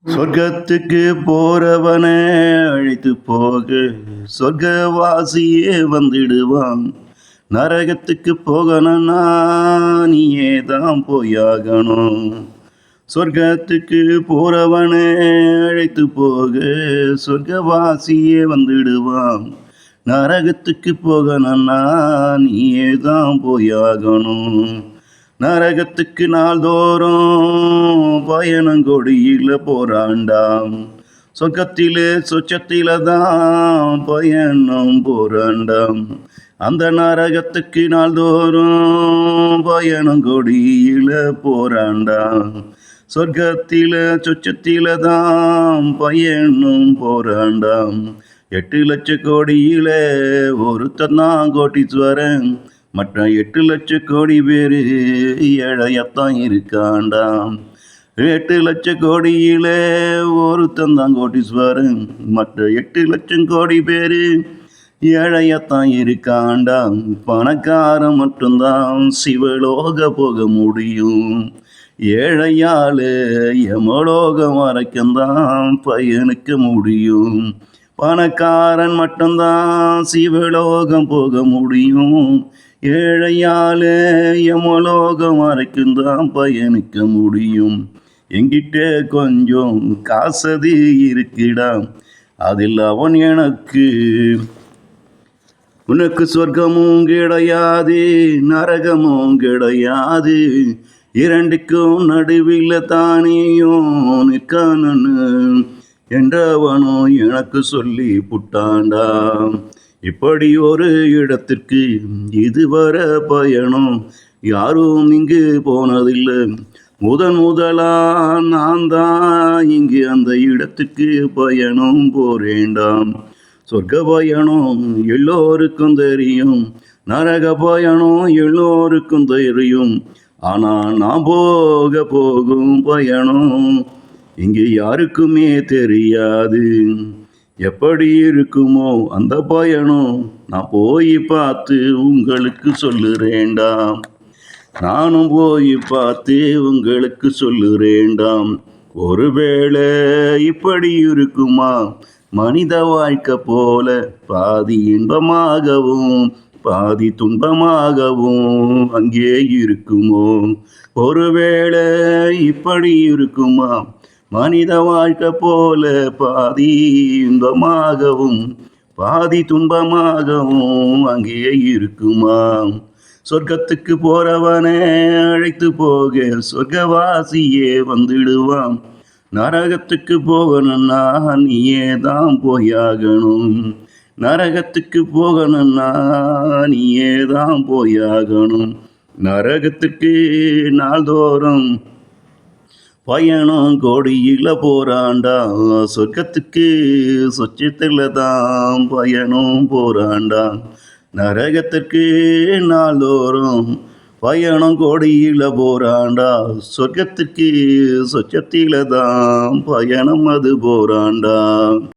சொர்க்கத்துக்கு போறவனை அழைத்து போக சொர்க்கவாசியே வந்துடுவான். நரகத்துக்கு போகணும்னா நீயே தான் போயாகணும். சொர்க்கத்துக்கு போறவனை அழைத்து போக சொர்க்கவாசியே வந்துடுவான். நரகத்துக்கு போகணும்னா நீயே தான் போயாகணும். நரகத்துக்கு நாள்தோறும் பயணங்கொடியில போராண்டாம். சொர்க்கத்திலே சொச்சத்தில தான் பயணம் போராண்டாம். அந்த நரகத்துக்கு நாள்தோறும் பயணங்கொடியில போராண்டாம். சொர்க்கத்தில சொச்சத்தில தான் பயணம் போராண்டாம். 8 லட்சம் கோடியில ஒருத்தன் தான் கோட்டீஸ்வரன். மற்ற 8 லட்சம் கோடி பேரு ஏழையத்தான் இருக்காண்டாம். 8 லட்சம் கோடியில ஒருத்தன் தான் கோட்டீஸ்வரன். மற்ற 8 லட்சம் கோடி பேரு ஏழையத்தான் இருக்காண்டாம். பணக்காரன் மட்டும்தான் சிவலோக போக முடியும். ஏழையால யமலோகம் வரைக்கும் தான் பயணிக்க முடியும். பணக்காரன் மட்டும்தான் சிவலோகம் போக முடியும். ஏழையால யமலோகம் வரைக்கும் தான் பயணிக்க முடியும். என்கிட்ட கொஞ்சம் காசது இருக்குடா, அதில் அவன் எனக்கு உனக்கு சொர்க்கமும் கிடையாது, நரகமும் கிடையாது. இரண்டுக்கும் நடுவில் தானியும் நிற்கானு என்றவனோ எனக்கு சொல்லி புட்டாண்டா. இப்படி ஒரு இடத்திற்கு இதுவரை பயணம் யாரும் இங்கு போனதில்லை. முதலா நான் தான் இங்கு அந்த இடத்துக்கு பயணம் போறேண்டாம். சொர்க்க பயணம் எல்லோருக்கும் தெரியும், நரக பயணம் எல்லோருக்கும் தெரியும். ஆனால் நான் போகும் பயணம் இங்கே யாருக்குமே தெரியாது. எப்படி இருக்குமோ அந்த பயணம் நான் போய் பார்த்து உங்களுக்கு சொல்லுறேண்டாம். நானும் போய் பார்த்து உங்களுக்கு சொல்லுறேண்டாம். ஒருவேளை இப்படி இருக்குமா மனித வாழ்க்கை போல, பாதி இன்பமாகவும் பாதி துன்பமாகவும் அங்கே இருக்குமோ? ஒருவேளை இப்படி இருக்குமா மனித வாழ்க்கை போல, பாதி இன்பமாகவும் பாதி துன்பமாகவும் அங்கே இருக்குமா? சொர்க்கத்துக்கு போறவனே அழைத்து போக சொர்க்கவாசியே வந்துடுவான். நரகத்துக்கு போகணும்னா நீயே தான் போயாகணும். நரகத்துக்கு போகணும்னா நீயே தான் போயாகணும். நரகத்துக்கு நாள்தோறும் பயணம் கோடியில போறாண்டா. சொர்க்கத்துக்கு சொச்சத்தில் தான் பயணம் போறாண்டா. நரகத்திற்கு நாள்தோறும் பயணம் கோடியில போறாண்டா. சொர்க்கத்திற்கு சொச்சத்தில தான் பயணம் அது போறாண்டா.